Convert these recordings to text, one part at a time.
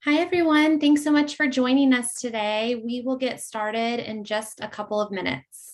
Hi, everyone. Thanks so much for joining us today. We will get started in just a couple of minutes.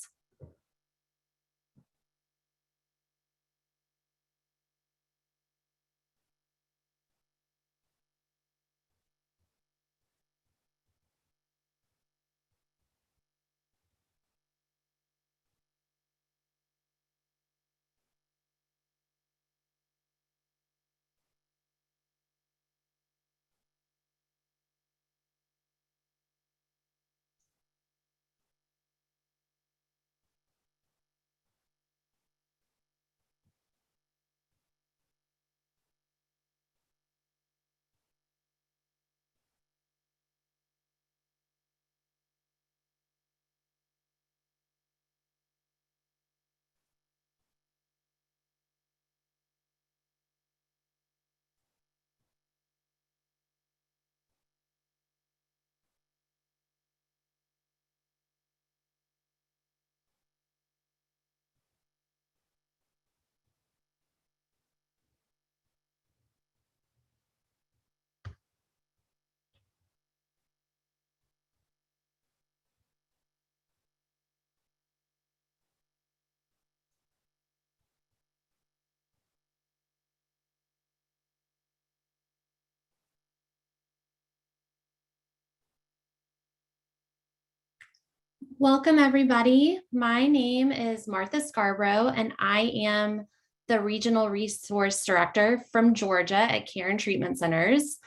Welcome, everybody. My name is Martha Scarborough, and I am the Regional Resource Director from Georgia at Caron Treatment Centers.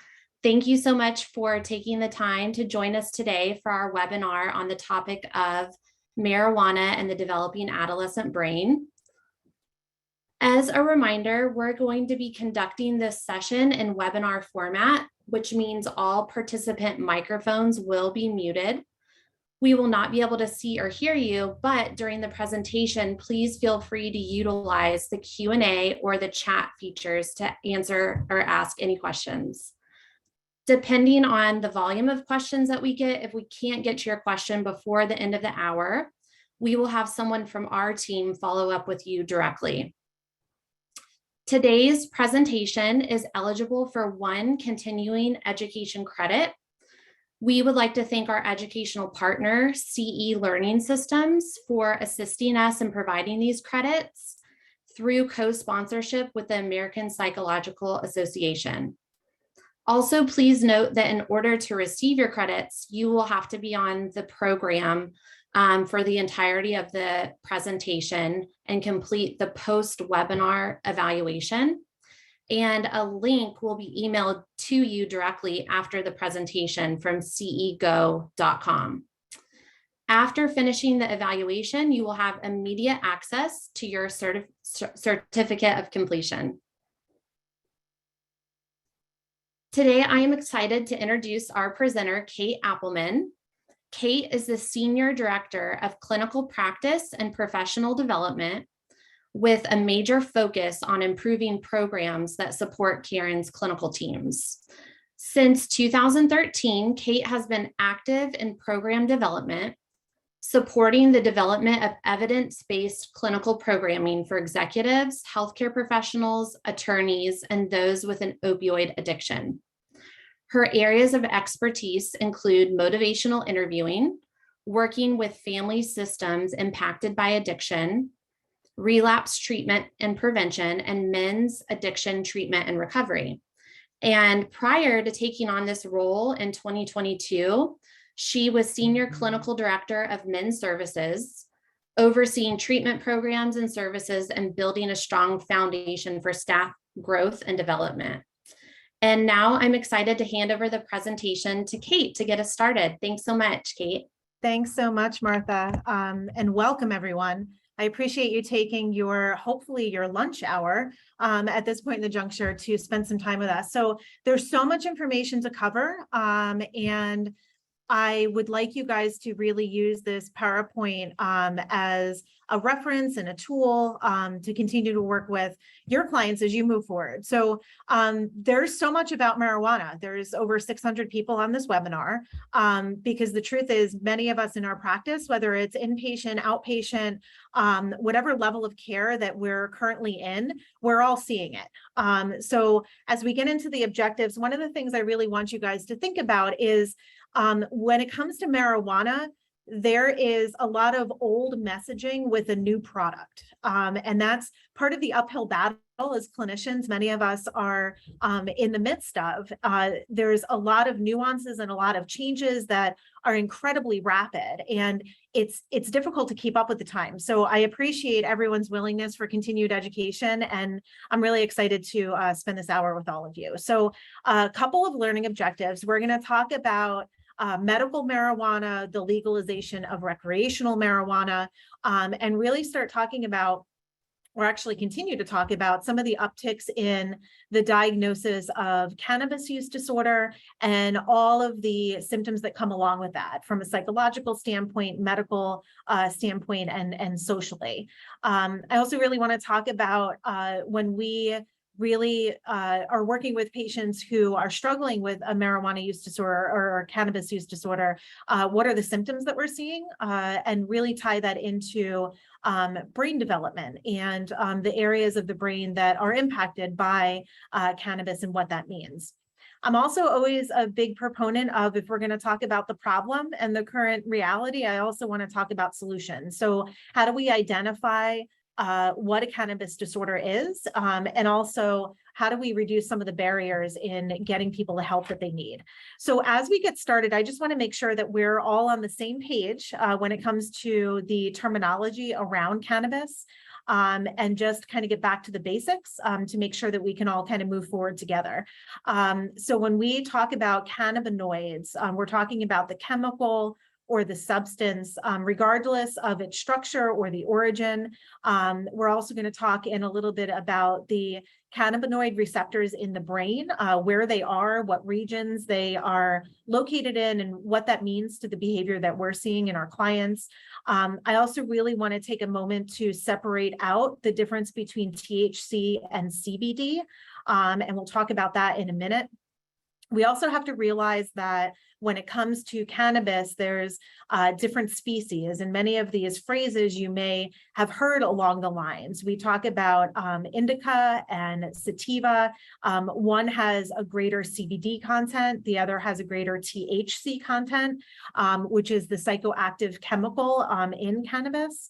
Thank you so much for taking the time to join us today for our webinar on the topic of marijuana and the developing adolescent brain. As a reminder, we're going to be conducting this session in webinar format, which means all participant microphones will be muted. We will not be able to see or hear you, but during the presentation, please feel free to utilize the Q&A or the chat features to answer or ask any questions. Depending on the volume of questions that we get, if we can't get to your question before the end of the hour, we will have someone from our team follow up with you directly. Today's presentation is eligible for 1 continuing education credit. We would like to thank our educational partner, CE Learning Systems, for assisting us in providing these credits through co-sponsorship with the American Psychological Association. Also, please note that in order to receive your credits, you will have to be on the program for the entirety of the presentation and complete the post-webinar evaluation. And a link will be emailed to you directly after the presentation from cego.com. After finishing the evaluation, you will have immediate access to your certificate of completion. Today, I am excited to introduce our presenter, Kate Appleman. Kate is the Senior Director of Clinical Practice and Professional Development, with a major focus on improving programs that support Caron's clinical teams. Since 2013, Kate has been active in program development, supporting the development of evidence-based clinical programming for executives, healthcare professionals, attorneys, and those with an opioid addiction. Her areas of expertise include motivational interviewing, working with family systems impacted by addiction, relapse treatment and prevention, and men's addiction treatment and recovery. And prior to taking on this role in 2022, she was Senior Clinical Director of Men's Services, overseeing treatment programs and services and building a strong foundation for staff growth and development. And now I'm excited to hand over the presentation to Kate to get us started. Thanks so much, Kate. Thanks so much, Martha, and welcome, everyone. I appreciate you taking hopefully your lunch hour at this point in the juncture to spend some time with us. So there's so much information to cover, and I would like you guys to really use this PowerPoint as a reference and a tool to continue to work with your clients as you move forward. So there's so much about marijuana. There's over 600 people on this webinar because the truth is many of us in our practice, whether it's inpatient, outpatient, whatever level of care that we're currently in, we're all seeing it. So as we get into the objectives, one of the things I really want you guys to think about is when it comes to marijuana, there is a lot of old messaging with a new product. And that's part of the uphill battle as clinicians, many of us are in the midst of. There's a lot of nuances and a lot of changes that are incredibly rapid, and it's difficult to keep up with the time. So I appreciate everyone's willingness for continued education, and I'm really excited to spend this hour with all of you. So a couple of learning objectives. We're going to talk about medical marijuana, the legalization of recreational marijuana, and really start talking about, or actually continue to talk about, some of the upticks in the diagnosis of cannabis use disorder and all of the symptoms that come along with that from a psychological standpoint, medical standpoint, and socially. I also really want to talk about when we really are working with patients who are struggling with a marijuana use disorder or cannabis use disorder, what are the symptoms that we're seeing, and really tie that into brain development and the areas of the brain that are impacted by cannabis and what that means. I'm also always a big proponent of, if we're going to talk about the problem and the current reality, I also want to talk about solutions. So how do we identify what a cannabis disorder is, and also how do we reduce some of the barriers in getting people the help that they need. So as we get started, I just want to make sure that we're all on the same page when it comes to the terminology around cannabis, and just kind of get back to the basics to make sure that we can all kind of move forward together. So when we talk about cannabinoids, we're talking about the chemical or the substance, regardless of its structure or the origin. We're also going to talk in a little bit about the cannabinoid receptors in the brain, where they are, what regions they are located in, and what that means to the behavior that we're seeing in our clients. I also really want to take a moment to separate out the difference between THC and CBD, and we'll talk about that in a minute. We also have to realize that when it comes to cannabis, there's different species, and many of these phrases you may have heard along the lines. We talk about indica and sativa. One has a greater CBD content, the other has a greater THC content, which is the psychoactive chemical in cannabis.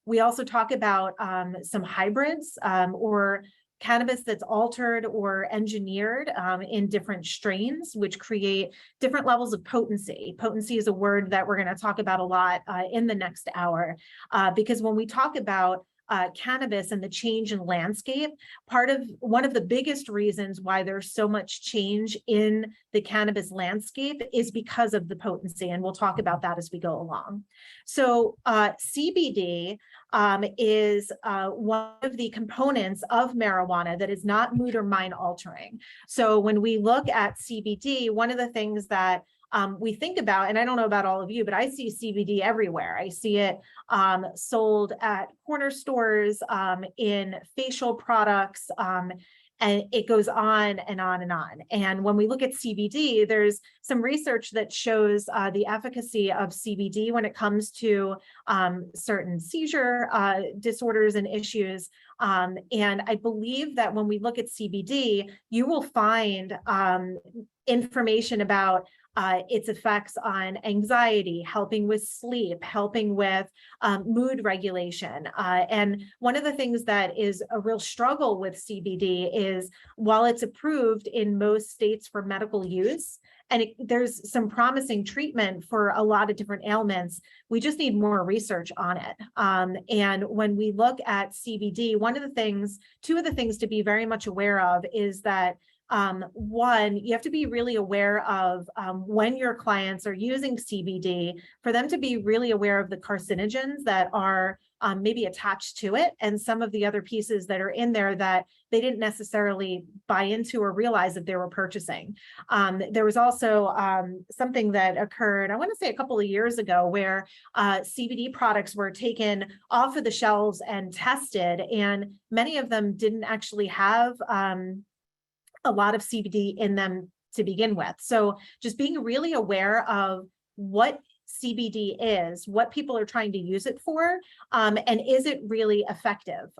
We also talk about some hybrids, or cannabis that's altered or engineered in different strains, which create different levels of potency. Potency is a word that we're going to talk about a lot in the next hour, because when we talk about cannabis and the change in landscape, one of the biggest reasons why there's so much change in the cannabis landscape is because of the potency, and we'll talk about that as we go along. So CBD is one of the components of marijuana that is not mood or mind altering. So when we look at CBD, one of the things that we think about, and I don't know about all of you, but I see CBD everywhere. I see it sold at corner stores, in facial products, and it goes on and on and on. And when we look at CBD, there's some research that shows the efficacy of CBD when it comes to certain seizure disorders and issues. And I believe that when we look at CBD, you will find information about its effects on anxiety, helping with sleep, helping with mood regulation. And one of the things that is a real struggle with CBD is, while it's approved in most states for medical use, and there's some promising treatment for a lot of different ailments, we just need more research on it. And when we look at CBD, two of the things to be very much aware of is that One, you have to be really aware of when your clients are using CBD, for them to be really aware of the carcinogens that are maybe attached to it, and some of the other pieces that are in there that they didn't necessarily buy into or realize that they were purchasing. There was also something that occurred, I want to say a couple of years ago, where CBD products were taken off of the shelves and tested, and many of them didn't actually have a lot of CBD in them to begin with. So just being really aware of what CBD is, what people are trying to use it for, and is it really effective?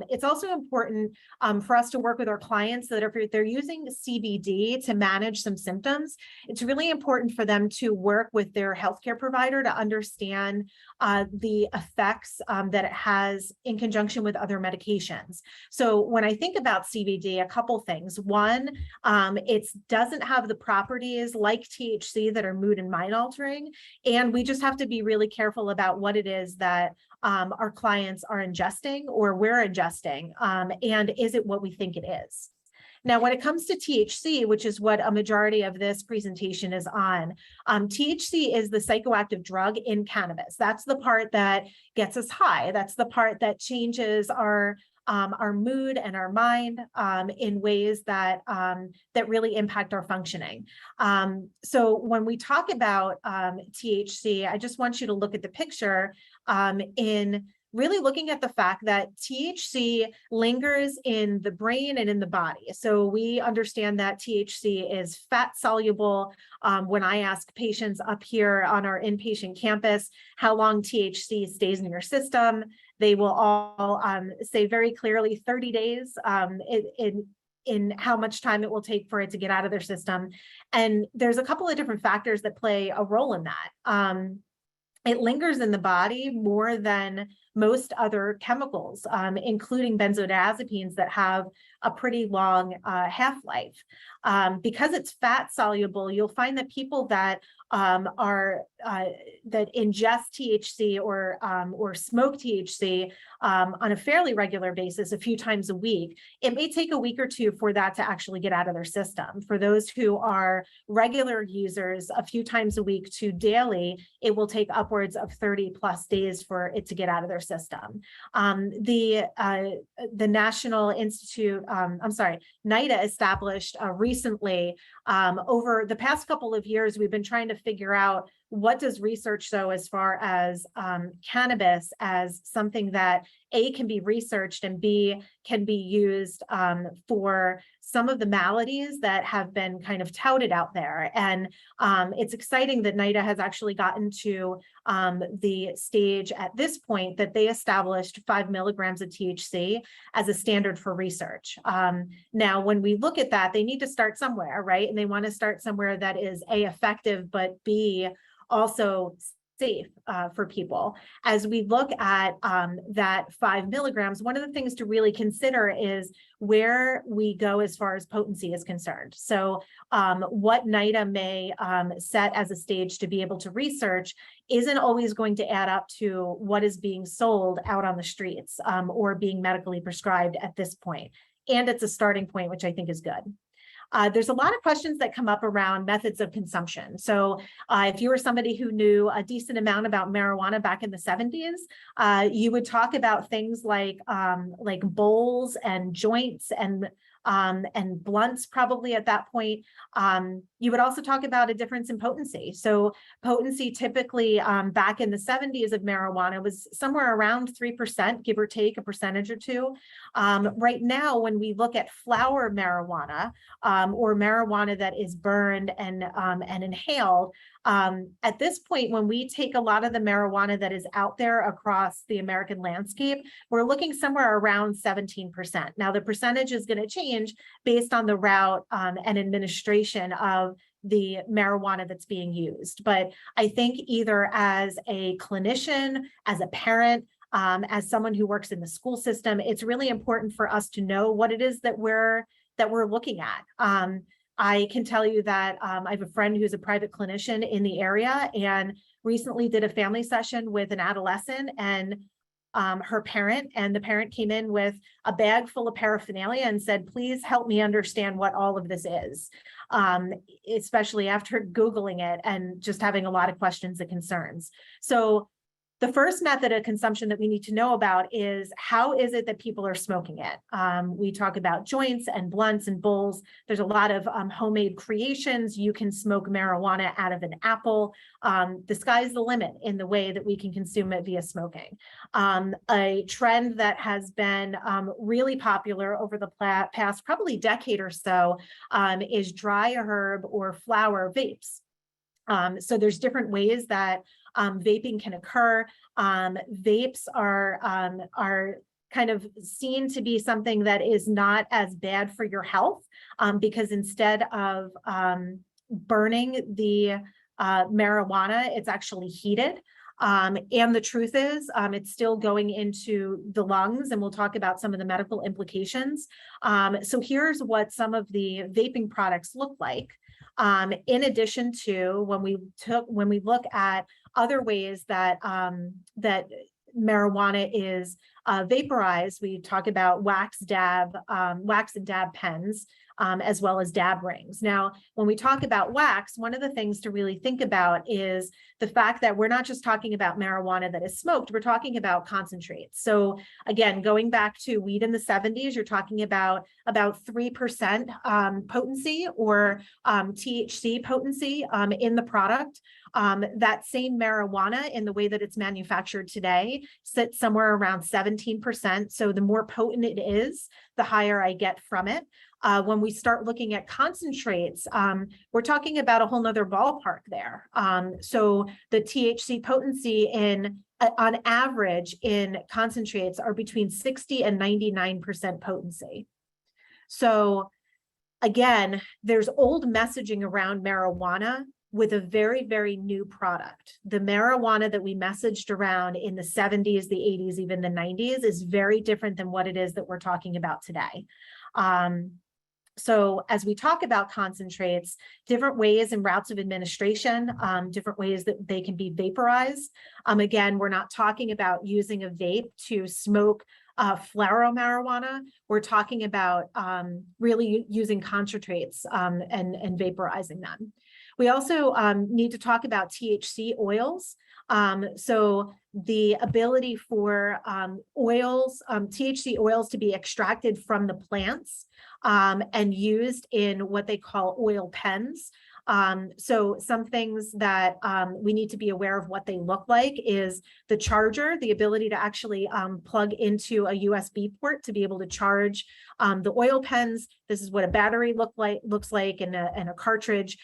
It's also important for us to work with our clients that if they're using CBD to manage some symptoms, it's really important for them to work with their healthcare provider to understand the effects that it has in conjunction with other medications. So when I think about CBD, a couple things. One, it doesn't have the properties like THC that are mood and mind altering. And we just have to be really careful about what it is that our clients are ingesting or we're ingesting. And is it what we think it is? Now, when it comes to THC, which is what a majority of this presentation is on, THC is the psychoactive drug in cannabis. That's the part that gets us high. That's the part that changes our mood and our mind in ways that that really impact our functioning. So when we talk about THC, I just want you to look at the picture in really looking at the fact that THC lingers in the brain and in the body. So we understand that THC is fat soluble. When I ask patients up here on our inpatient campus how long THC stays in your system, they will all say very clearly 30 days in how much time it will take for it to get out of their system. And there's a couple of different factors that play a role in that. It lingers in the body more than most other chemicals, including benzodiazepines that have a pretty long half-life. Because it's fat soluble, you'll find that people that that ingest THC or smoke THC on a fairly regular basis, a few times a week, it may take a week or two for that to actually get out of their system. For those who are regular users, a few times a week to daily, it will take upwards of 30 plus days for it to get out of their system. The National Institute, NIDA established recently, over the past couple of years, we've been trying to figure out what does research show as far as cannabis as something that A, can be researched, and B, can be used for some of the maladies that have been kind of touted out there. And it's exciting that NIDA has actually gotten to the stage at this point that they established 5 milligrams of THC as a standard for research. Now, when we look at that, they need to start somewhere, right? And they want to start somewhere that is A, effective, but B, also safe for people. As we look at that 5 milligrams, one of the things to really consider is where we go as far as potency is concerned. So what NIDA may set as a stage to be able to research isn't always going to add up to what is being sold out on the streets or being medically prescribed at this point. And it's a starting point, which I think is good. There's a lot of questions that come up around methods of consumption. So if you were somebody who knew a decent amount about marijuana back in the 70s, you would talk about things like bowls and joints and blunts probably at that point. You would also talk about a difference in potency. So potency typically back in the 70s of marijuana was somewhere around 3%, give or take a percentage or two. Right now, when we look at flower marijuana or marijuana that is burned and inhaled, at this point, when we take a lot of the marijuana that is out there across the American landscape, we're looking somewhere around 17%. Now, the percentage is going to change based on the route and administration of the marijuana that's being used. But I think either as a clinician, as a parent, as someone who works in the school system, it's really important for us to know what it is that we're looking at. I can tell you that I have a friend who's a private clinician in the area and recently did a family session with an adolescent, and her parent, and the parent came in with a bag full of paraphernalia and said, please help me understand what all of this is, especially after Googling it and just having a lot of questions and concerns. So the first method of consumption that we need to know about is how is it that people are smoking it? We talk about joints and blunts and bowls. There's a lot of homemade creations. You can smoke marijuana out of an apple. The sky's the limit in the way that we can consume it via smoking. A trend that has been really popular over the past probably decade or so is dry herb or flower vapes. So there's different ways that vaping can occur. Vapes are kind of seen to be something that is not as bad for your health because instead of burning the marijuana, it's actually heated. And the truth is, it's still going into the lungs, and we'll talk about some of the medical implications. So here's what some of the vaping products look like. In addition to when we look at other ways that that marijuana is vaporized, we talk about wax and dab pens, as well as dab rings. Now, when we talk about wax, one of the things to really think about is the fact that we're not just talking about marijuana that is smoked, we're talking about concentrates. So again, going back to weed in the 70s, you're talking about 3% potency or THC potency in the product. That same marijuana in the way that it's manufactured today sits somewhere around 17%. So the more potent it is, the higher I get from it. When we start looking at concentrates, we're talking about a whole nother ballpark there. So the THC potency on average in concentrates are between 60 and 99% potency. So again, there's old messaging around marijuana with a very, very new product. The marijuana that we messaged around in the 70s, the 80s, even the 90s is very different than what it is that we're talking about today. So as we talk about concentrates, different ways and routes of administration, different ways that they can be vaporized. Again, we're not talking about using a vape to smoke flower marijuana. We're talking about really using concentrates and vaporizing them. We also need to talk about THC oils. So the ability for THC oils to be extracted from the plants and used in what they call oil pens. So some things that we need to be aware of what they look like is the charger, the ability to actually plug into a USB port to be able to charge the oil pens. This is what a battery looks like and a cartridge.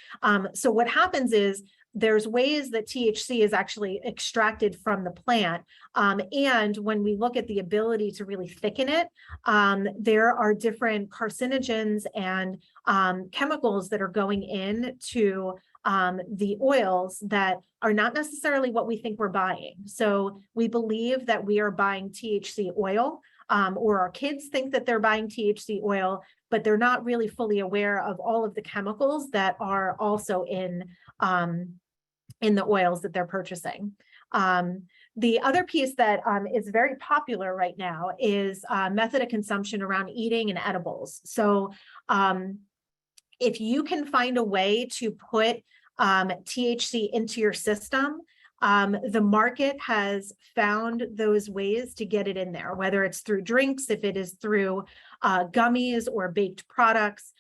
So what happens is there's ways that THC is actually extracted from the plant. And when we look at the ability to really thicken it, there are different carcinogens and chemicals that are going into the oils that are not necessarily what we think we're buying. So we believe that we are buying THC oil, or our kids think that they're buying THC oil, but they're not really fully aware of all of the chemicals that are also in the oils that they're purchasing. The other piece that is very popular right now is method of consumption around eating and edibles. So if you can find a way to put THC into your system, the market has found those ways to get it in there, whether it's through drinks, if it is through gummies or baked products.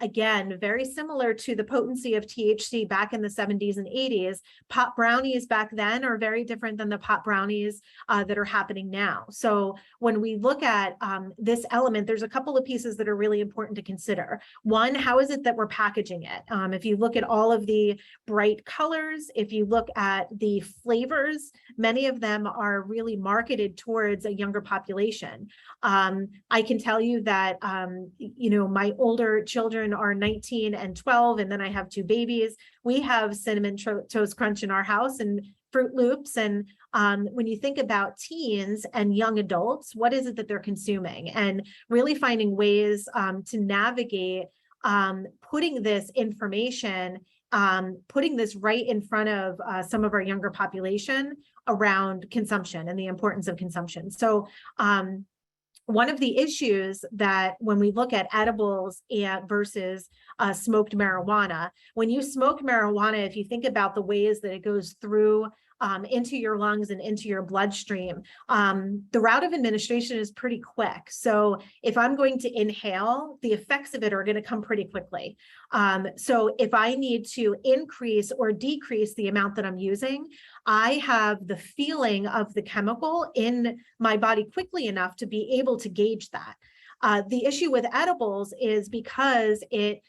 Again, very similar to the potency of THC back in the 70s and 80s. Pot brownies back then are very different than the pot brownies that are happening now. So when we look at this element, there's a couple of pieces that are really important to consider. One, how is it that we're packaging it? If you look at all of the bright colors, if you look at the flavors, many of them are really marketed towards a younger population. I can tell you that, my older children are 19 and 12, and then I have two babies. We have Cinnamon Toast Crunch in our house and Fruit Loops. And when you think about teens and young adults, what is it that they're consuming? And really finding ways to navigate putting this information, putting this right in front of some of our younger population around consumption and the importance of consumption. So one of the issues that when we look at edibles versus smoked marijuana, when you smoke marijuana, if you think about the ways that it goes through into your lungs and into your bloodstream, the route of administration is pretty quick. So if I'm going to inhale, the effects of it are going to come pretty quickly. So if I need to increase or decrease the amount that I'm using, I have the feeling of the chemical in my body quickly enough to be able to gauge that. The issue with edibles is because it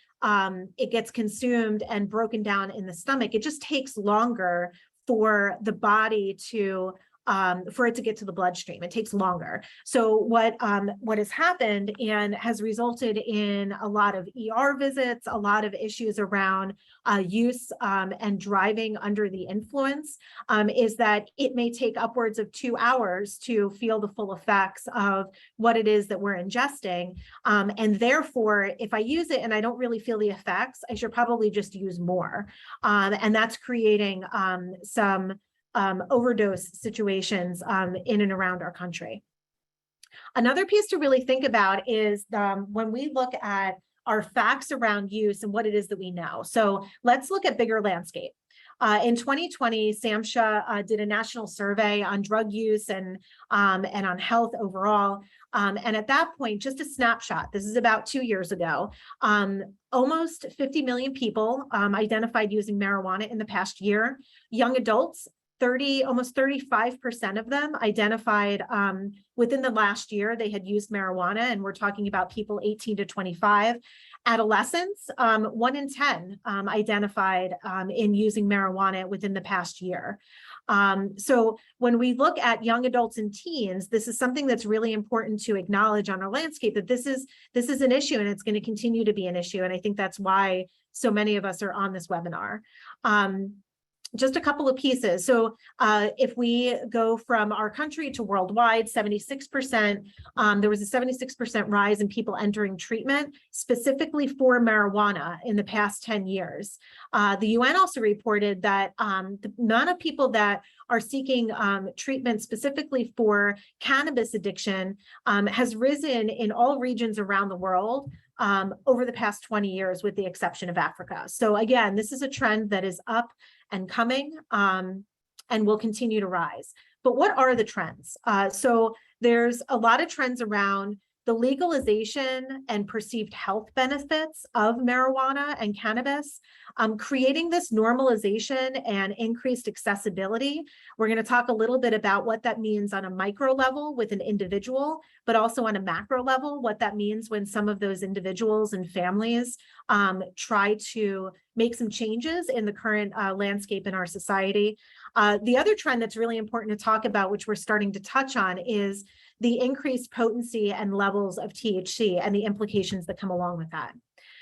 gets consumed and broken down in the stomach, it just takes longer for the body to for it to get to the bloodstream. It takes longer. So what has happened and has resulted in a lot of ER visits, a lot of issues around use and driving under the influence is that it may take upwards of 2 hours to feel the full effects of what it is that we're ingesting. And therefore, if I use it and I don't really feel the effects, I should probably just use more. And that's creating some overdose situations in and around our country. Another piece to really think about is when we look at our facts around use and what it is that we know. So let's look at bigger landscape. In 2020, SAMHSA did a national survey on drug use and on health overall. And at that point, just a snapshot, this is about 2 years ago, almost 50 million people identified using marijuana in the past year. Young adults, almost 35% of them identified within the last year they had used marijuana, and we're talking about people 18 to 25. Adolescents, 1 in 10 identified in using marijuana within the past year. So when we look at young adults and teens, this is something that's really important to acknowledge on our landscape, that this is an issue and it's going to continue to be an issue. And I think that's why so many of us are on this webinar. Just a couple of pieces. So if we go from our country to worldwide, 76%, there was a 76% rise in people entering treatment specifically for marijuana in the past 10 years. The UN also reported that the amount of people that are seeking treatment specifically for cannabis addiction has risen in all regions around the world over the past 20 years, with the exception of Africa. So again, this is a trend that is up and coming and will continue to rise. But what are the trends? So there's a lot of trends around the legalization and perceived health benefits of marijuana and cannabis, creating this normalization and increased accessibility. We're going to talk a little bit about what that means on a micro level with an individual, but also on a macro level, what that means when some of those individuals and families try to make some changes in the current landscape in our society. The other trend that's really important to talk about, which we're starting to touch on, is the increased potency and levels of THC and the implications that come along with that.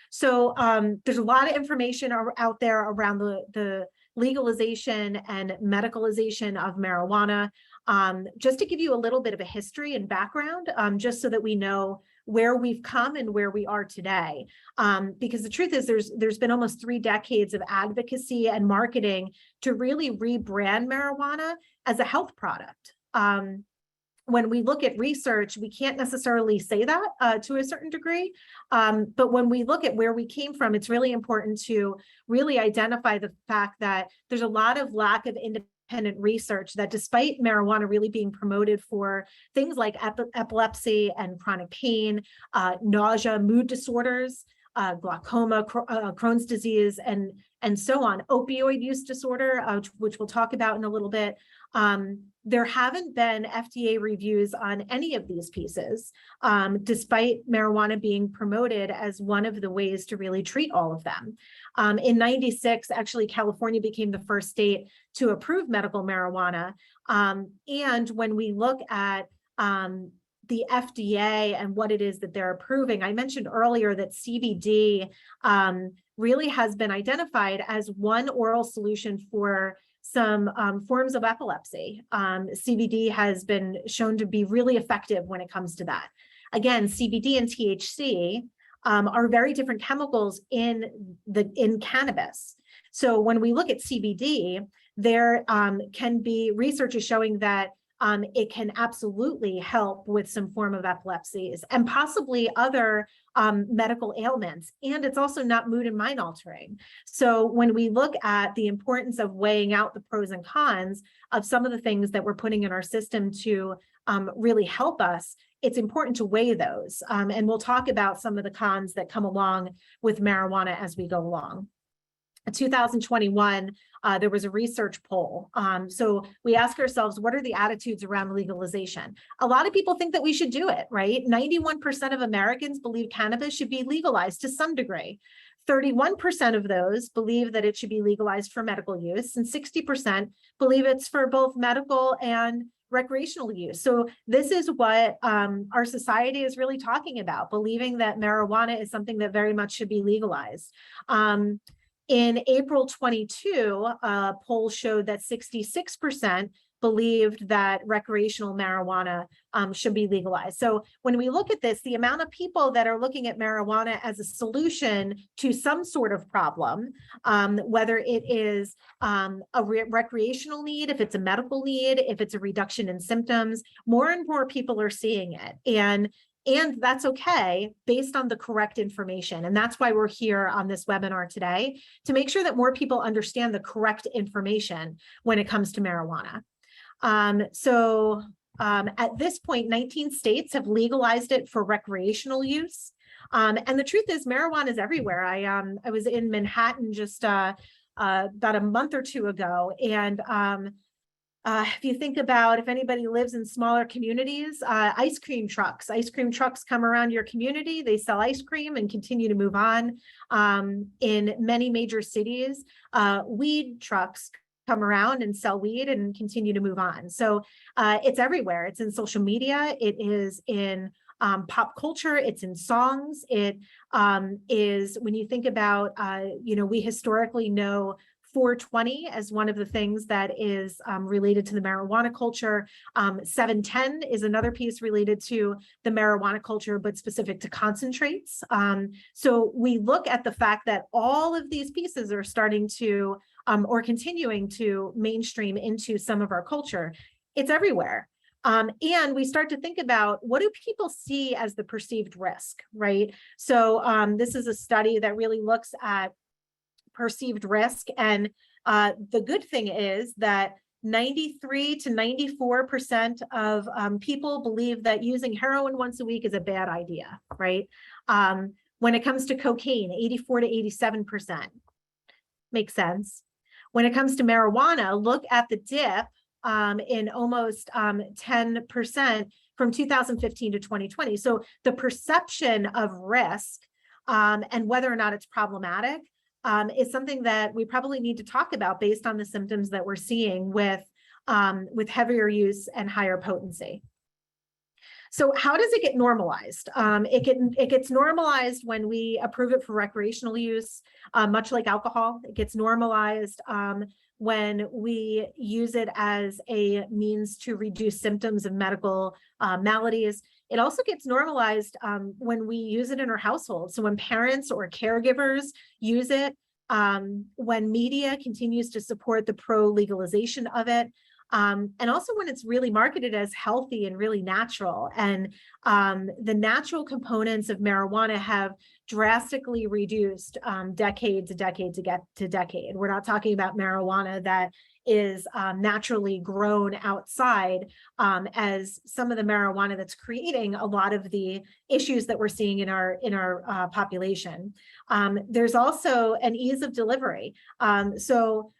So there's a lot of information out there around the legalization and medicalization of marijuana. Just to give you a little bit of a history and background, just so that we know where we've come and where we are today. Because the truth is there's been almost 3 decades of advocacy and marketing to really rebrand marijuana as a health product. When we look at research, we can't necessarily say that to a certain degree. But when we look at where we came from, it's really important to really identify the fact that there's a lot of lack of independent research that, despite marijuana really being promoted for things like epilepsy and chronic pain, nausea, mood disorders, glaucoma, Crohn's disease, and so on, opioid use disorder, which we'll talk about in a little bit, there haven't been FDA reviews on any of these pieces, despite marijuana being promoted as one of the ways to really treat all of them. In '96, actually, California became the first state to approve medical marijuana. And when we look at the FDA and what it is that they're approving, I mentioned earlier that CBD really has been identified as one oral solution for some forms of epilepsy. CBD has been shown to be really effective when it comes to that. Again, CBD and THC are very different chemicals in cannabis. So when we look at CBD, there can be research is showing that it can absolutely help with some form of epilepsies and possibly other medical ailments. And it's also not mood and mind altering. So when we look at the importance of weighing out the pros and cons of some of the things that we're putting in our system to really help us, it's important to weigh those. And we'll talk about some of the cons that come along with marijuana as we go along. In 2021, there was a research poll. So we ask ourselves, what are the attitudes around legalization? A lot of people think that we should do it, right? 91% of Americans believe cannabis should be legalized to some degree. 31% of those believe that it should be legalized for medical use, and 60% believe it's for both medical and recreational use. So this is what our society is really talking about, believing that marijuana is something that very much should be legalized. In April 22, a poll showed that 66% believed that recreational marijuana should be legalized. So when we look at this, the amount of people that are looking at marijuana as a solution to some sort of problem, whether it is a recreational need, if it's a medical need, if it's a reduction in symptoms, more and more people are seeing it. And that's okay based on the correct information. And that's why we're here on this webinar today, to make sure that more people understand the correct information when it comes to marijuana. At this point, 19 states have legalized it for recreational use. And the truth is, marijuana is everywhere. I was in Manhattan just about a month or two ago, and if you think about, if anybody lives in smaller communities, ice cream trucks come around your community, they sell ice cream and continue to move on. In many major cities, weed trucks come around and sell weed and continue to move on. So it's everywhere. It's in social media. It is in pop culture. It's in songs. It is, when you think about, we historically know 420 as one of the things that is related to the marijuana culture. 710 is another piece related to the marijuana culture, but specific to concentrates. So we look at the fact that all of these pieces are starting to, or continuing to mainstream into some of our culture. It's everywhere. And we start to think about, what do people see as the perceived risk, right? So this is a study that really looks at perceived risk. And the good thing is that 93 to 94% of people believe that using heroin once a week is a bad idea, right? When it comes to cocaine, 84 to 87%. Makes sense. When it comes to marijuana, look at the dip in almost 10% from 2015 to 2020. So the perception of risk and whether or not it's problematic is something that we probably need to talk about based on the symptoms that we're seeing with heavier use and higher potency. So how does it get normalized? It gets normalized when we approve it for recreational use, much like alcohol. It gets normalized when we use it as a means to reduce symptoms of medical maladies. It also gets normalized when we use it in our household. So when parents or caregivers use it, when media continues to support the pro-legalization of it, and also when it's really marketed as healthy and really natural. And the natural components of marijuana have drastically reduced decade to decade. We're not talking about marijuana that is naturally grown outside as some of the marijuana that's creating a lot of the issues that we're seeing in our population. There's also an ease of delivery. So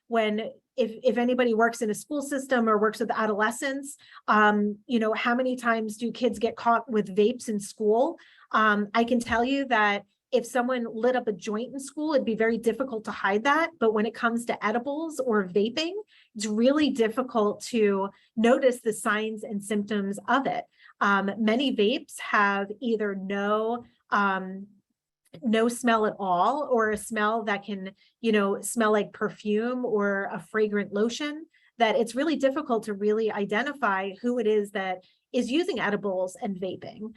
if anybody works in a school system or works with adolescents, how many times do kids get caught with vapes in school? I can tell you that if someone lit up a joint in school, it'd be very difficult to hide that. But when it comes to edibles or vaping, it's really difficult to notice the signs and symptoms of it. Many vapes have either no smell at all, or a smell that can, smell like perfume or a fragrant lotion, that it's really difficult to really identify who it is that is using edibles and vaping.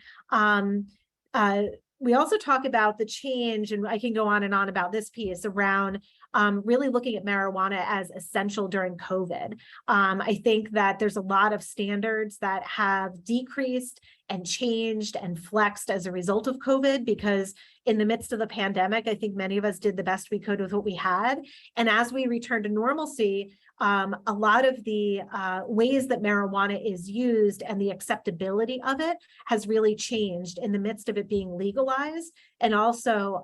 We also talk about the change, and I can go on and on about this piece around really looking at marijuana as essential during COVID. I think that there's a lot of standards that have decreased and changed and flexed as a result of COVID, because in the midst of the pandemic, I think many of us did the best we could with what we had. And as we return to normalcy, a lot of the ways that marijuana is used and the acceptability of it has really changed in the midst of it being legalized, and also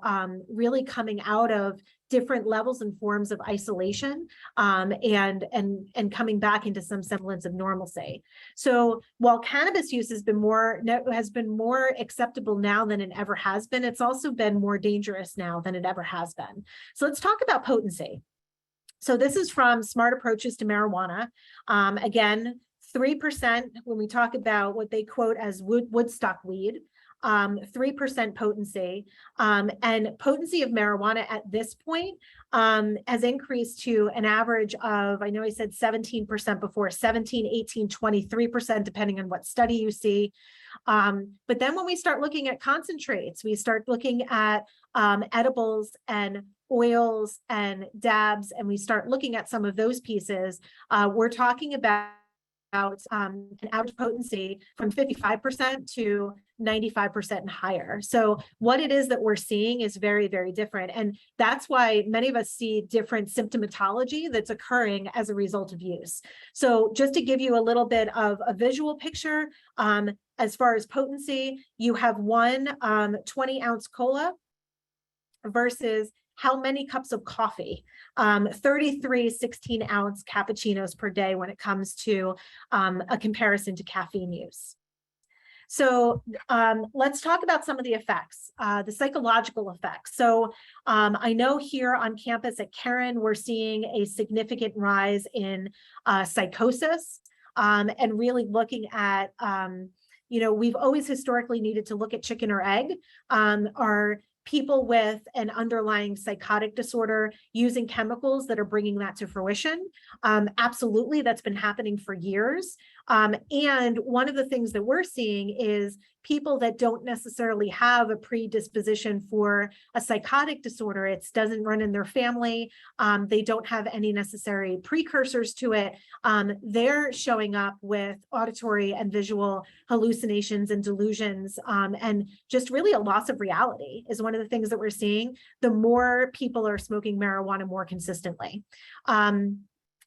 really coming out of different levels and forms of isolation, and coming back into some semblance of normalcy. So while cannabis use has been more acceptable now than it ever has been, it's also been more dangerous now than it ever has been. So let's talk about potency. So this is from Smart Approaches to Marijuana. Again, 3% when we talk about what they quote as Woodstock weed, 3% potency, and potency of marijuana at this point has increased to an average of, I know I said 17% before, 17, 18, 23%, depending on what study you see. But then when we start looking at concentrates, we start looking at edibles and oils and dabs, and we start looking at some of those pieces, we're talking about an average potency from 55% to 95% and higher. So what it is that we're seeing is very, very different. And that's why many of us see different symptomatology that's occurring as a result of use. So just to give you a little bit of a visual picture, as far as potency, you have one 20-ounce cola versus how many cups of coffee? 33 16-ounce cappuccinos per day when it comes to a comparison to caffeine use. So let's talk about some of the effects, the psychological effects. So I know here on campus at Caron, we're seeing a significant rise in psychosis, and really looking at, we've always historically needed to look at chicken or egg. Are people with an underlying psychotic disorder using chemicals that are bringing that to fruition? Absolutely, that's been happening for years. And one of the things that we're seeing is people that don't necessarily have a predisposition for a psychotic disorder. It doesn't run in their family. They don't have any necessary precursors to it. They're showing up with auditory and visual hallucinations and delusions, and just really a loss of reality is one of the things that we're seeing the more people are smoking marijuana more consistently.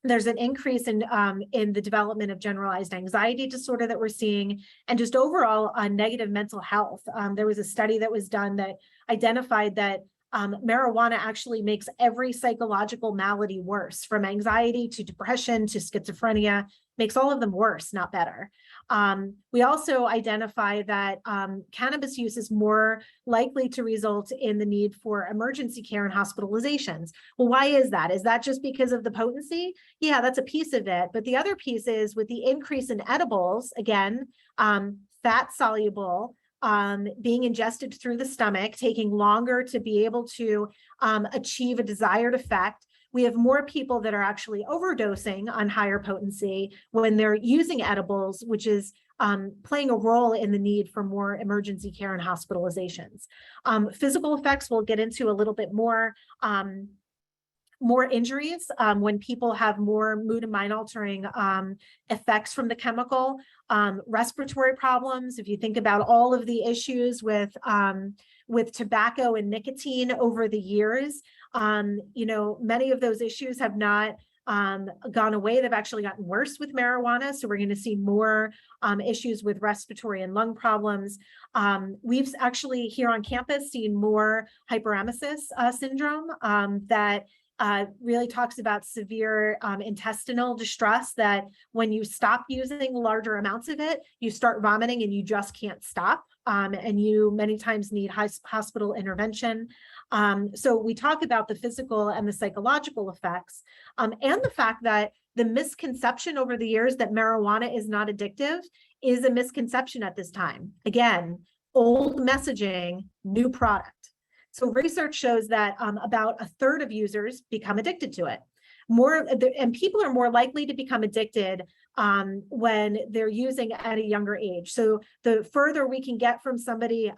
There's an increase in the development of generalized anxiety disorder that we're seeing, and just overall negative mental health. There was a study that was done that identified that marijuana actually makes every psychological malady worse, from anxiety to depression to schizophrenia, makes all of them worse, not better. We also identify that cannabis use is more likely to result in the need for emergency care and hospitalizations. Well, why is that? Is that just because of the potency? Yeah, that's a piece of it. But the other piece is with the increase in edibles, again, fat soluble, being ingested through the stomach, taking longer to be able to achieve a desired effect. We have more people that are actually overdosing on higher potency when they're using edibles, which is playing a role in the need for more emergency care and hospitalizations. Physical effects we'll get into a little bit more. More injuries when people have more mood and mind altering effects from the chemical, respiratory problems. If you think about all of the issues with tobacco and nicotine over the years, many of those issues have not gone away. They've actually gotten worse with marijuana. So we're going to see more issues with respiratory and lung problems. We've actually here on campus seen more hyperemesis syndrome that really talks about severe intestinal distress, that when you stop using larger amounts of it, you start vomiting and you just can't stop. And you many times need hospital intervention. So we talk about the physical and the psychological effects, and the fact that the misconception over the years that marijuana is not addictive is a misconception at this time. Again, old messaging, new product. So research shows that about a third of users become addicted to it. and people are more likely to become addicted when they're using at a younger age. So the further we can get from somebody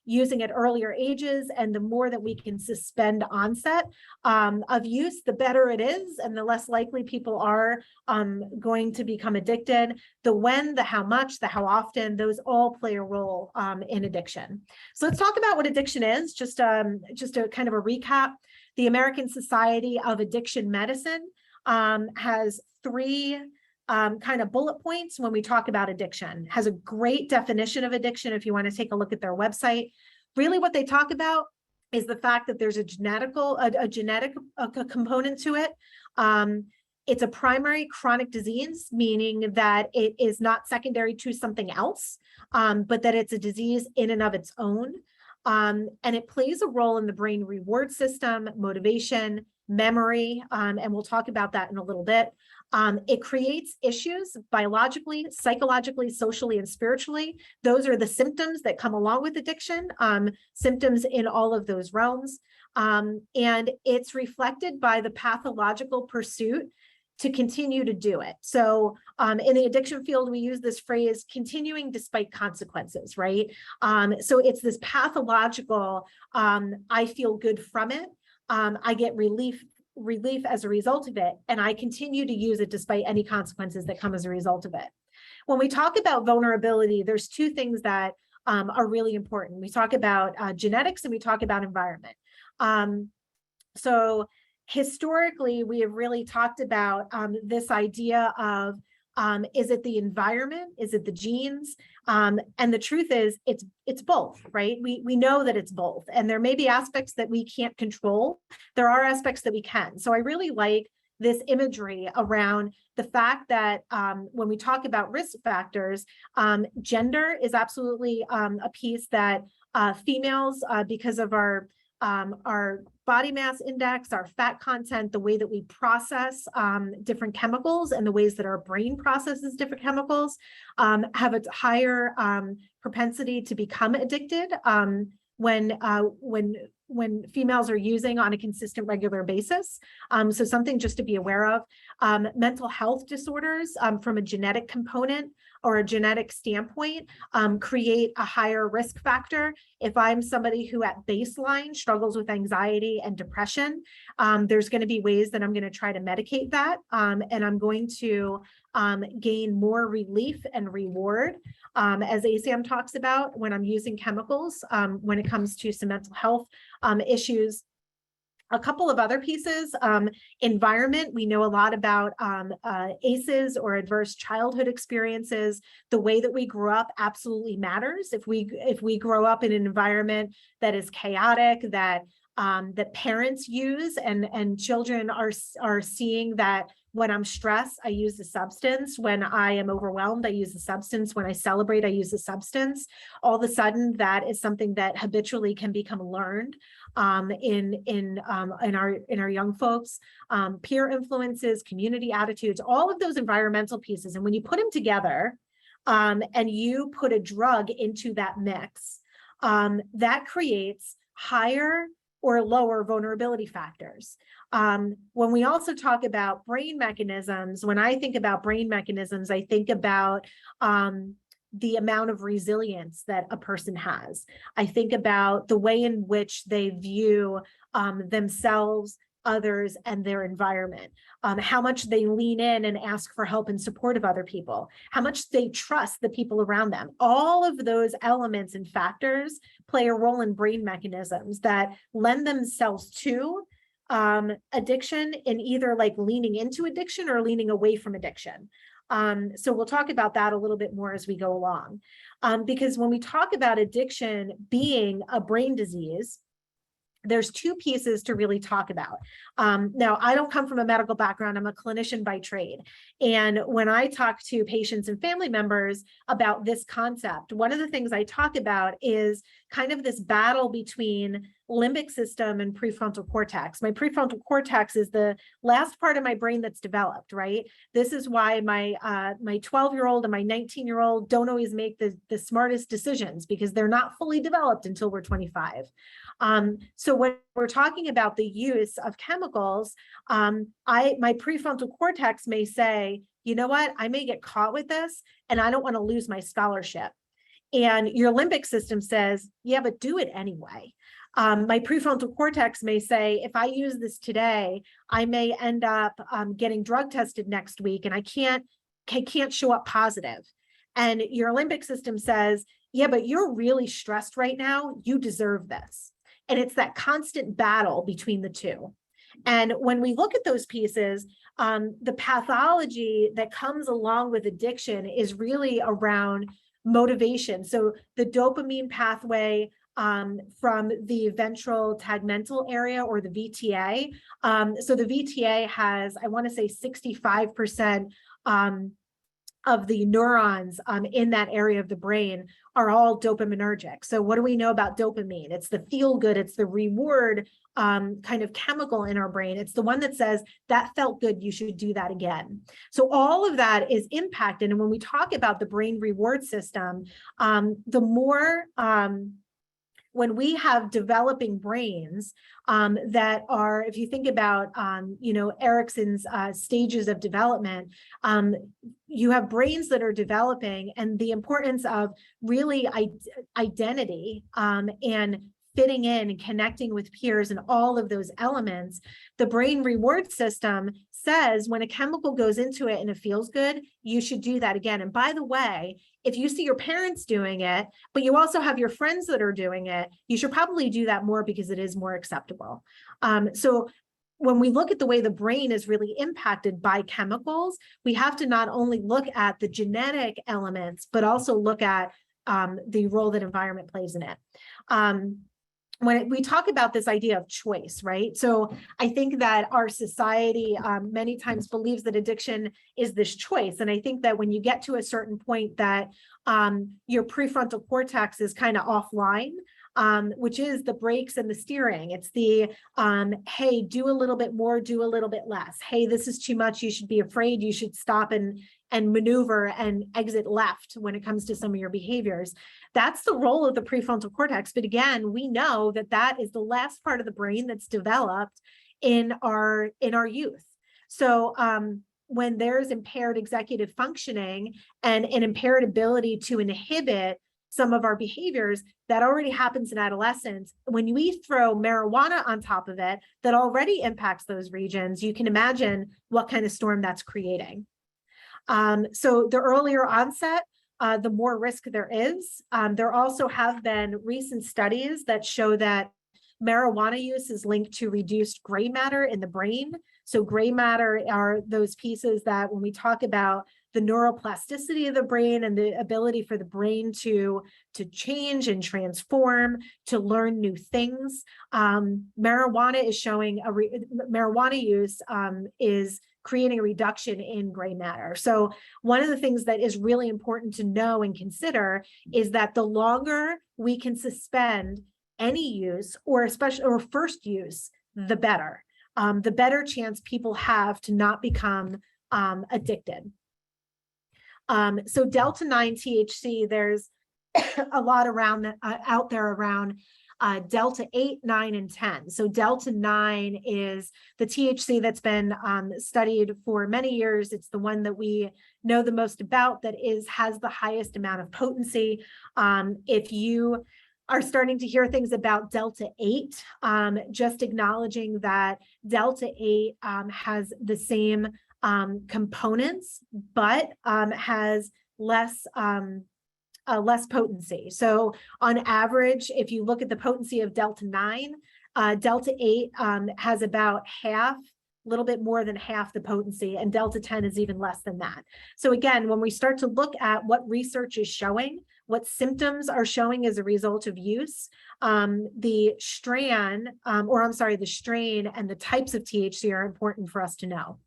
using at earlier ages, and the more that we can suspend onset of use, the better it is, and the less likely people are going to become addicted. The when, the how much, the how often, those all play a role in addiction. So let's talk about what addiction is, just a kind of a recap. The American Society of Addiction Medicine has three kind of bullet points when we talk about addiction. Has a great definition of addiction if you want to take a look at their website. Really what they talk about is the fact that there's a genetic component to it. It's a primary chronic disease, meaning that it is not secondary to something else, but that it's a disease in and of its own. And it plays a role in the brain reward system, motivation, memory, and we'll talk about that in a little bit. It creates issues biologically, psychologically, socially, and spiritually. Those are the symptoms that come along with addiction, symptoms in all of those realms. And it's reflected by the pathological pursuit to continue to do it. So in the addiction field, we use this phrase, continuing despite consequences, right? So it's this pathological, I feel good from it. I get relief as a result of it, and I continue to use it despite any consequences that come as a result of it. When we talk about vulnerability, there's two things that are really important. We talk about genetics and we talk about environment. So historically, we have really talked about this idea of, is it the environment? Is it the genes? And the truth is, it's both, right? We know that it's both. And there may be aspects that we can't control. There are aspects that we can. So I really like this imagery around the fact that when we talk about risk factors, gender is absolutely a piece that females, because of our body mass index, our fat content, the way that we process different chemicals and the ways that our brain processes different chemicals, have a higher propensity to become addicted when females are using on a consistent, regular basis. So something just to be aware of. Mental health disorders from a genetic component or a genetic standpoint create a higher risk factor. If I'm somebody who at baseline struggles with anxiety and depression, there's going to be ways that I'm going to try to medicate that, and I'm going to gain more relief and reward, as ASAM talks about, when I'm using chemicals, when it comes to some mental health issues. A couple of other pieces, environment. We know a lot about ACEs, or adverse childhood experiences. The way that we grew up absolutely matters. If we grow up in an environment that is chaotic, that parents use, and children are seeing that when I'm stressed, I use the substance. When I am overwhelmed, I use the substance. When I celebrate, I use the substance. All of a sudden, that is something that habitually can become learned in our young folks. Peer influences, community attitudes, all of those environmental pieces. And when you put them together, and you put a drug into that mix, that creates higher or lower vulnerability factors. When we also talk about brain mechanisms, when I think about brain mechanisms, I think about the amount of resilience that a person has. I think about the way in which they view themselves, others, and their environment, how much they lean in and ask for help and support of other people, how much they trust the people around them. All of those elements and factors play a role in brain mechanisms that lend themselves to addiction, in either like leaning into addiction or leaning away from addiction. So we'll talk about that a little bit more as we go along. Because when we talk about addiction being a brain disease, there's two pieces to really talk about. Now, I don't come from a medical background. I'm a clinician by trade. And when I talk to patients and family members about this concept, one of the things I talk about is kind of this battle between limbic system and prefrontal cortex. My prefrontal cortex is the last part of my brain that's developed, right? This is why my 12-year-old and my 19-year-old don't always make the smartest decisions, because they're not fully developed until we're 25. So when we're talking about the use of chemicals, my prefrontal cortex may say, you know what, I may get caught with this and I don't want to lose my scholarship. And your limbic system says, yeah, but do it anyway. My prefrontal cortex may say, if I use this today, I may end up getting drug tested next week and I can't show up positive. And your limbic system says, yeah, but you're really stressed right now. You deserve this. And it's that constant battle between the two. And when we look at those pieces, the pathology that comes along with addiction is really around motivation. So the dopamine pathway from the ventral tegmental area, or the VTA. So the VTA has, I want to say 65% of the neurons in that area of the brain are all dopaminergic. So what do we know about dopamine? It's the feel good, it's the reward kind of chemical in our brain. It's the one that says, that felt good, you should do that again. So all of that is impacted. And when we talk about the brain reward system, the more when we have developing brains that are, if you think about, Erickson's stages of development, you have brains that are developing, and the importance of really identity and fitting in and connecting with peers and all of those elements. The brain reward system says when a chemical goes into it and it feels good, you should do that again. And by the way, if you see your parents doing it, but you also have your friends that are doing it, you should probably do that more because it is more acceptable. So when we look at the way the brain is really impacted by chemicals, we have to not only look at the genetic elements, but also look at the role that environment plays in it. When we talk about this idea of choice, right? So I think that our society many times believes that addiction is this choice. And I think that when you get to a certain point that your prefrontal cortex is kind of offline, which is the brakes and the steering. It's the, hey, do a little bit more, do a little bit less. Hey, this is too much. You should be afraid. You should stop and maneuver and exit left when it comes to some of your behaviors. That's the role of the prefrontal cortex. But again, we know that that is the last part of the brain that's developed in our youth. So when there's impaired executive functioning and an impaired ability to inhibit some of our behaviors, that already happens in adolescence. When we throw marijuana on top of it, that already impacts those regions, you can imagine what kind of storm that's creating. So the earlier onset, the more risk there is. There also have been recent studies that show that marijuana use is linked to reduced gray matter in the brain. So gray matter are those pieces that when we talk about the neuroplasticity of the brain and the ability for the brain to change and transform, to learn new things, marijuana is showing marijuana use is creating a reduction in gray matter. So one of the things that is really important to know and consider is that the longer we can suspend any use, or first use, the better. The better chance people have to not become addicted. So Delta-9 THC, there's a lot around out there around Delta-8, 9, and 10. So Delta-9 is the THC that's been studied for many years. It's the one that we know the most about, that has the highest amount of potency. If you are starting to hear things about Delta-8, just acknowledging that Delta-8 has the same components, but has less potency. So on average, if you look at the potency of Delta-9, Delta-8 has about half, a little bit more than half the potency, and Delta-10 is even less than that. So again, when we start to look at what research is showing, what symptoms are showing as a result of use, the strain and the types of THC are important for us to know.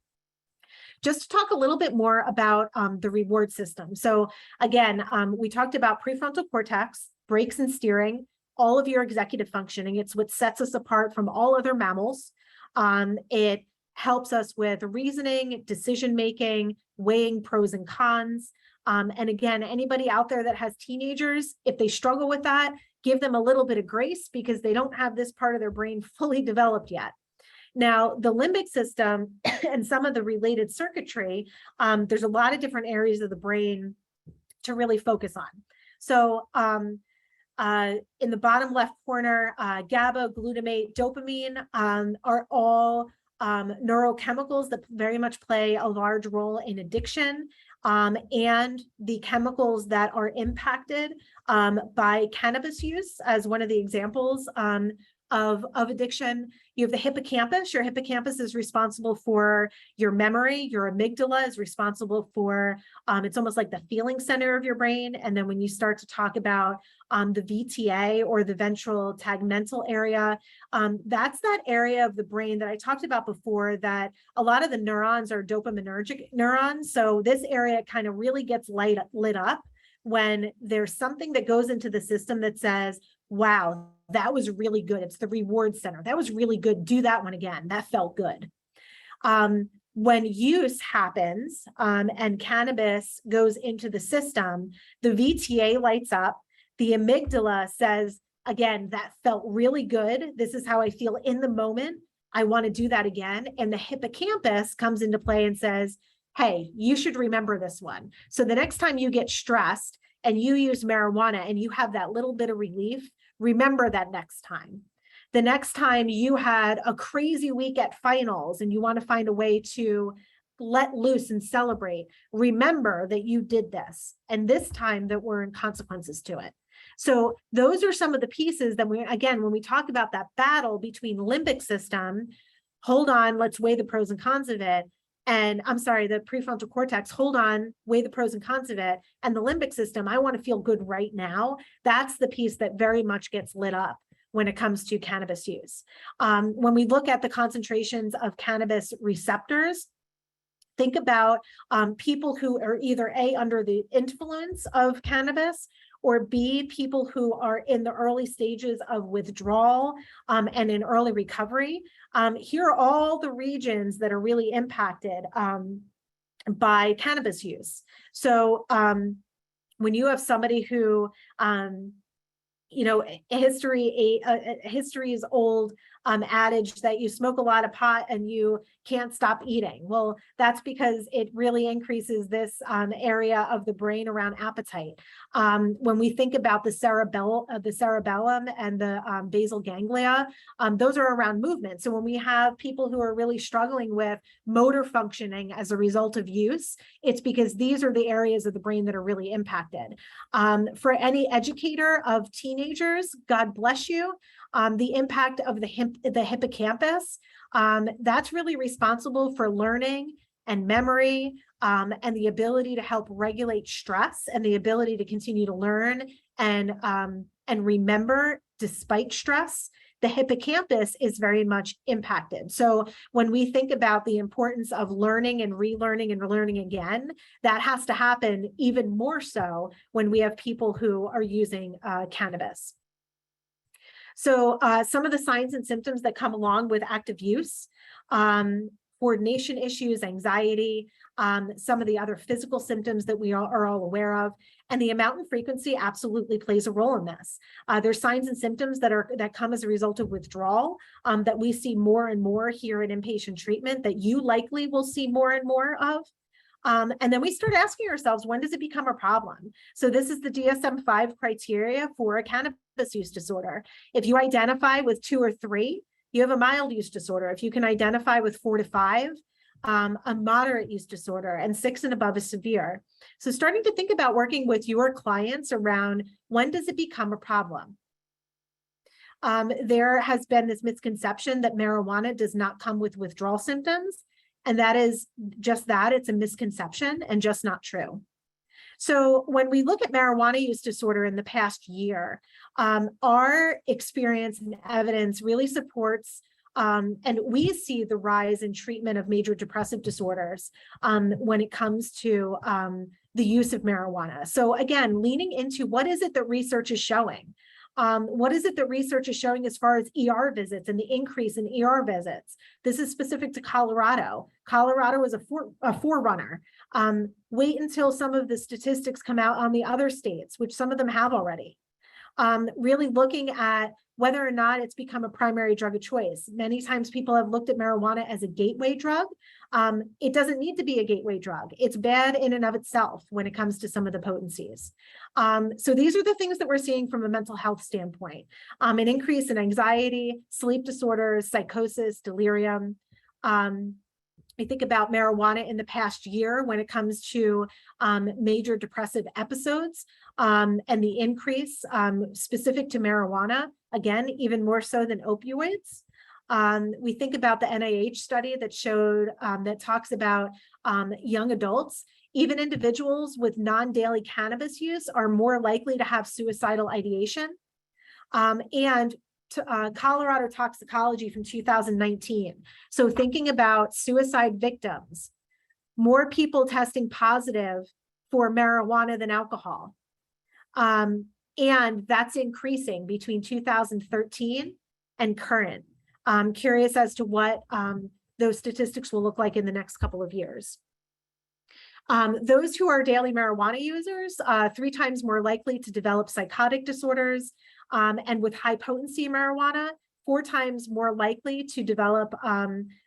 Just to talk a little bit more about the reward system. So again, we talked about prefrontal cortex, brakes and steering, all of your executive functioning. It's what sets us apart from all other mammals. It helps us with reasoning, decision-making, weighing pros and cons. And again, anybody out there that has teenagers, if they struggle with that, give them a little bit of grace because they don't have this part of their brain fully developed yet. Now, the limbic system and some of the related circuitry, there's a lot of different areas of the brain to really focus on. So in the bottom left corner, GABA, glutamate, dopamine are all neurochemicals that very much play a large role in addiction, and the chemicals that are impacted by cannabis use as one of the examples of addiction. You have the hippocampus. Your hippocampus is responsible for your memory. Your amygdala is responsible for, it's almost like the feeling center of your brain. And then when you start to talk about the VTA or the ventral tegmental area, that's that area of the brain that I talked about before, that a lot of the neurons are dopaminergic neurons. So this area kind of really gets lit up when there's something that goes into the system that says, wow, that was really good. It's the reward center. That was really good. Do that one again. That felt good. When use happens and cannabis goes into the system, the VTA lights up. The amygdala says, again, that felt really good. This is how I feel in the moment. I want to do that again. And the hippocampus comes into play and says, hey, you should remember this one. So the next time you get stressed and you use marijuana and you have that little bit of relief, remember that next time. The next time you had a crazy week at finals and you want to find a way to let loose and celebrate, remember that you did this. And this time there weren't consequences to it. So those are some of the pieces that we, again, when we talk about that battle between limbic system, hold on, let's weigh the pros and cons of it. And I'm sorry, the prefrontal cortex, hold on, weigh the pros and cons of it. And the limbic system, I want to feel good right now. That's the piece that very much gets lit up when it comes to cannabis use. When we look at the concentrations of cannabis receptors, think about people who are either A, under the influence of cannabis, or B, people who are in the early stages of withdrawal and in early recovery. Here are all the regions that are really impacted by cannabis use. So when you have somebody who, history is old adage that you smoke a lot of pot and you can't stop eating. Well, that's because it really increases this area of the brain around appetite. When we think about the cerebellum and the basal ganglia, those are around movement. So when we have people who are really struggling with motor functioning as a result of use, it's because these are the areas of the brain that are really impacted. For any educator of teenagers, God bless you. The impact of the hippocampus, that's really responsible for learning and memory, and the ability to help regulate stress and the ability to continue to learn and remember despite stress. The hippocampus is very much impacted. So when we think about the importance of learning and relearning and learning again, that has to happen even more so when we have people who are using cannabis. So some of the signs and symptoms that come along with active use, coordination issues, anxiety, some of the other physical symptoms that we are all aware of, and the amount and frequency absolutely plays a role in this. There's signs and symptoms that come as a result of withdrawal that we see more and more here in inpatient treatment that you likely will see more and more of. And then we start asking ourselves, when does it become a problem? So this is the DSM-5 criteria for a cannabis use disorder. If you identify with 2 or 3, you have a mild use disorder. If you can identify with 4 to 5, a moderate use disorder, and 6 and above is severe. So starting to think about working with your clients around when does it become a problem? There has been this misconception that marijuana does not come with withdrawal symptoms. And that is just that, it's a misconception and just not true. So when we look at marijuana use disorder in the past year, our experience and evidence really supports, and we see the rise in treatment of major depressive disorders when it comes to the use of marijuana. So again, leaning into what is it that research is showing? What is it that research is showing as far as ER visits and the increase in ER visits? This is specific to Colorado. Colorado is a forerunner. Wait until some of the statistics come out on the other states, which some of them have already. Really looking at whether or not it's become a primary drug of choice. Many times people have looked at marijuana as a gateway drug. It doesn't need to be a gateway drug. It's bad in and of itself when it comes to some of the potencies. So these are the things that we're seeing from a mental health standpoint. An increase in anxiety, sleep disorders, psychosis, delirium. I think about marijuana in the past year when it comes to major depressive episodes and the increase specific to marijuana, again, even more so than opioids. We think about the NIH study that showed, that talks about young adults, even individuals with non-daily cannabis use are more likely to have suicidal ideation. And Colorado toxicology from 2019. So thinking about suicide victims, more people testing positive for marijuana than alcohol. And that's increasing between 2013 and current. I'm curious as to what those statistics will look like in the next couple of years. Those who are daily marijuana users, 3 times more likely to develop psychotic disorders, and with high potency marijuana, 4 times more likely to develop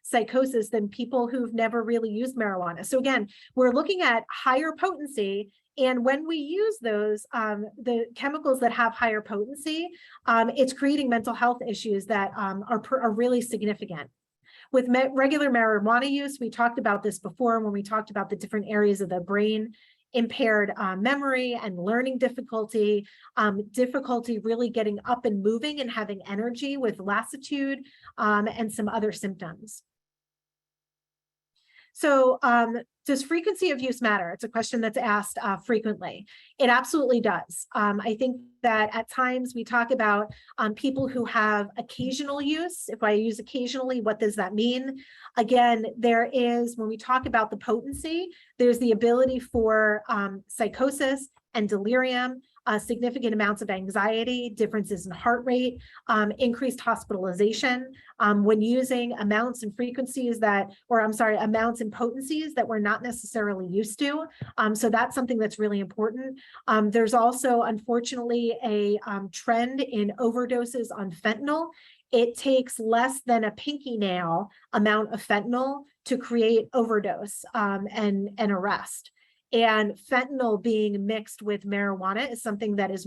psychosis than people who've never really used marijuana. So again, we're looking at higher potency, and when we use those, the chemicals that have higher potency, it's creating mental health issues that are really significant. With regular marijuana use, we talked about this before when we talked about the different areas of the brain, impaired memory and learning difficulty, difficulty really getting up and moving and having energy with lassitude, and some other symptoms. So does frequency of use matter? It's a question that's asked frequently. It absolutely does. I think that at times we talk about people who have occasional use. If I use occasionally, what does that mean? Again, there is, when we talk about the potency, there's the ability for psychosis and delirium, significant amounts of anxiety, differences in heart rate, increased hospitalization, when using amounts and frequencies that, or I'm sorry, amounts and potencies that we're not necessarily used to. So that's something that's really important. There's also, unfortunately, a trend in overdoses on fentanyl. It takes less than a pinky nail amount of fentanyl to create overdose and arrest. And fentanyl being mixed with marijuana is something that is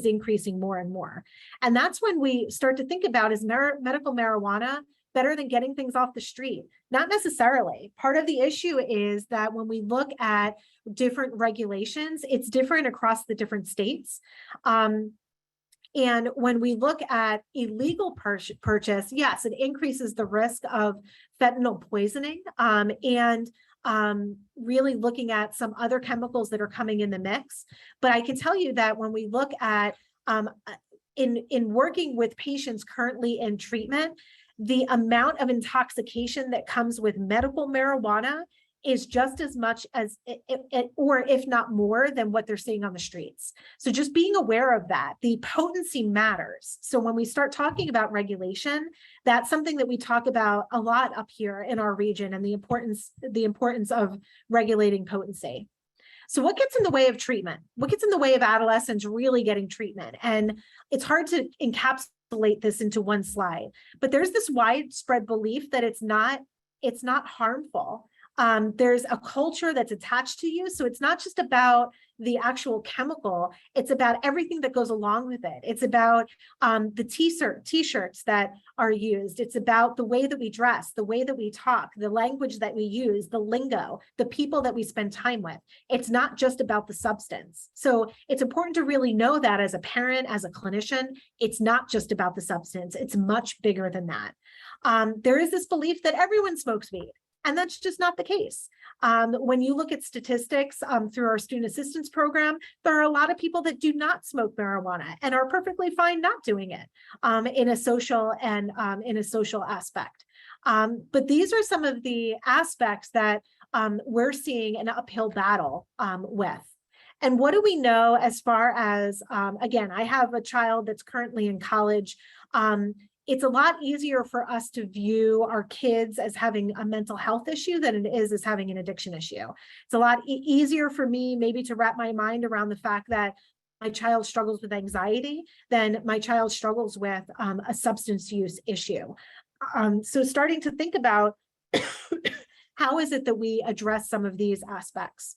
increasing more and more. And that's when we start to think about, is medical marijuana better than getting things off the street? Not necessarily. Part of the issue is that when we look at different regulations, it's different across the different states. And when we look at illegal purchase, yes, it increases the risk of fentanyl poisoning, and really looking at some other chemicals that are coming in the mix. But I can tell you that when we look at in working with patients currently in treatment, the amount of intoxication that comes with medical marijuana is just as much as, or if not more than what they're seeing on the streets. So just being aware of that, the potency matters. So when we start talking about regulation, that's something that we talk about a lot up here in our region, and the importance of regulating potency. So what gets in the way of treatment? What gets in the way of adolescents really getting treatment? And it's hard to encapsulate this into one slide, but there's this widespread belief that it's not harmful. There's a culture that's attached to you. So it's not just about the actual chemical, it's about everything that goes along with it. It's about the t-shirts that are used. It's about the way that we dress, the way that we talk, the language that we use, the lingo, the people that we spend time with. It's not just about the substance. So it's important to really know that as a parent, as a clinician, it's not just about the substance. It's much bigger than that. There is this belief that everyone smokes weed. And that's just not the case. When you look at statistics through our student assistance program, there are a lot of people that do not smoke marijuana and are perfectly fine not doing it in a social and in a social aspect. But these are some of the aspects that we're seeing an uphill battle with. And what do we know as far as, again, I have a child that's currently in college. It's a lot easier for us to view our kids as having a mental health issue than it is as having an addiction issue. It's a lot easier for me maybe to wrap my mind around the fact that my child struggles with anxiety than my child struggles with a substance use issue. So starting to think about how is it that we address some of these aspects?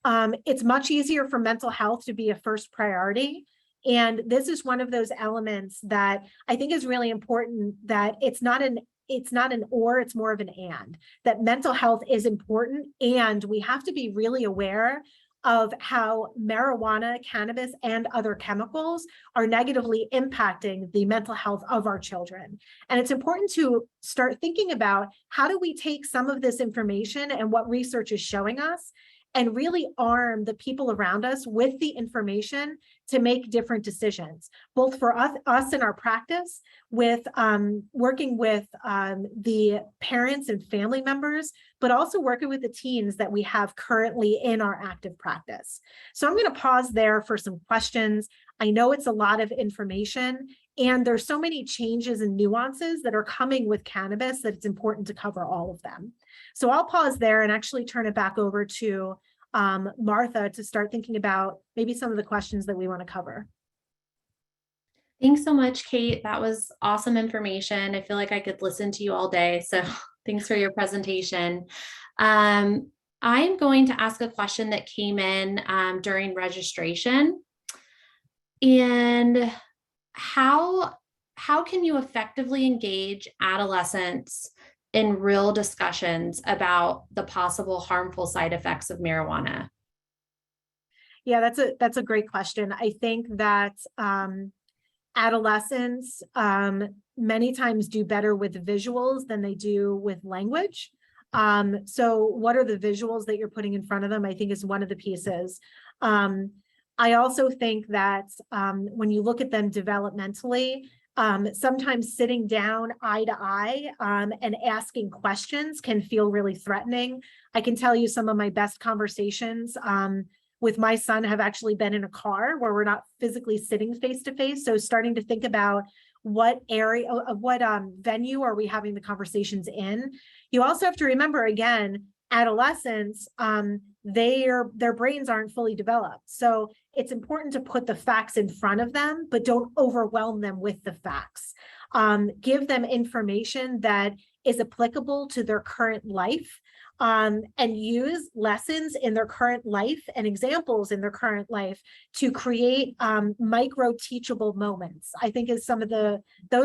It's much easier for mental health to be a first priority. And this is one of those elements that I think is really important, that it's not an or, it's more of an and, that mental health is important. And we have to be really aware of how marijuana, cannabis, and other chemicals are negatively impacting the mental health of our children. And it's important to start thinking about how do we take some of this information and what research is showing us and really arm the people around us with the information to make different decisions, both for us in our practice, with working with the parents and family members, but also working with the teens that we have currently in our active practice. So I'm going to pause there for some questions. I know it's a lot of information, and there's so many changes and nuances that are coming with cannabis that it's important to cover all of them. So I'll pause there and actually turn it back over to Martha to start thinking about maybe some of the questions that we want to cover. Thanks so much, Kate. That was awesome information. I feel like I could listen to you all day. So thanks for your presentation. I'm going to ask a question that came in during registration. And how can you effectively engage adolescents in real discussions about the possible harmful side effects of marijuana? Yeah, that's a great question. I think that adolescents many times do better with visuals than they do with language. So what are the visuals that you're putting in front of them, I think, is one of the pieces. I also think that when you look at them developmentally, sometimes sitting down eye to eye and asking questions can feel really threatening. I can tell you some of my best conversations with my son have actually been in a car where we're not physically sitting face to face. So starting to think about what area of what venue are we having the conversations in. You also have to remember, again, adolescents, their brains aren't fully developed. So it's important to put the facts in front of them, but don't overwhelm them with the facts. Give them information that is applicable to their current life, and use lessons in their current life and examples in their current life to create micro teachable moments. I think those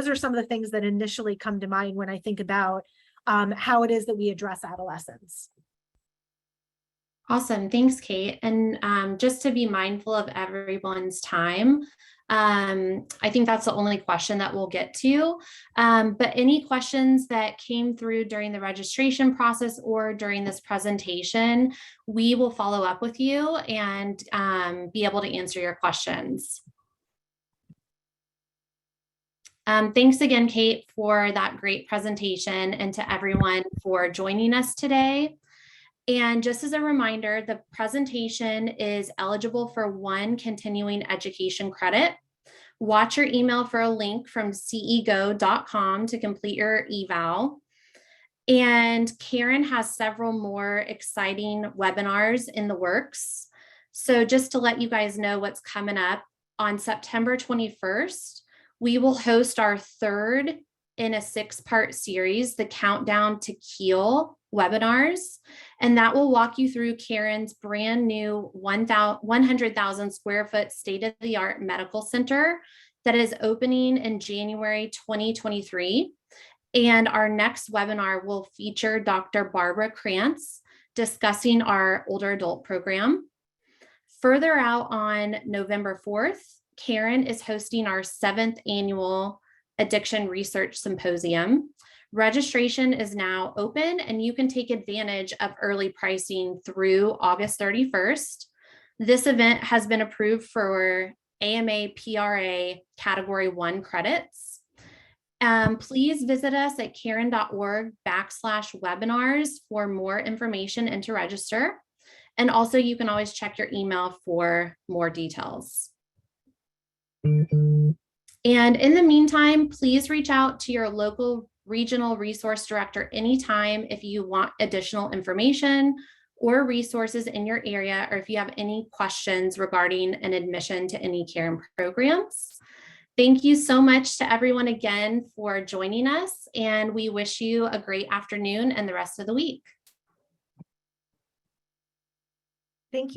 are some of the things that initially come to mind when I think about how it is that we address adolescence. Awesome. Thanks, Kate. And just to be mindful of everyone's time, I think that's the only question that we'll get to. But any questions that came through during the registration process or during this presentation, we will follow up with you and be able to answer your questions. Thanks again, Kate, for that great presentation, and to everyone for joining us today. And just as a reminder, the presentation is eligible for 1 continuing education credit. Watch your email for a link from cego.com to complete your eval. And Caron has several more exciting webinars in the works. So just to let you guys know what's coming up, on September 21st, we will host our 3rd in a 6-part series, the Countdown to Heal webinars, and that will walk you through Caron's brand new 100,000 square foot state-of-the-art medical center that is opening in January 2023. And our next webinar will feature Dr. Barbara Krantz discussing our older adult program. Further out on November 4th, Caron is hosting our 7th annual Addiction Research Symposium. Registration is now open, and you can take advantage of early pricing through August 31st. This event has been approved for AMA PRA Category 1 credits. Please visit us at caron.org/webinars for more information and to register. And also you can always check your email for more details. And in the meantime, please reach out to your local regional resource director anytime if you want additional information or resources in your area, or if you have any questions regarding an admission to any Caron programs. Thank you so much to everyone again for joining us, and we wish you a great afternoon and the rest of the week. Thank you.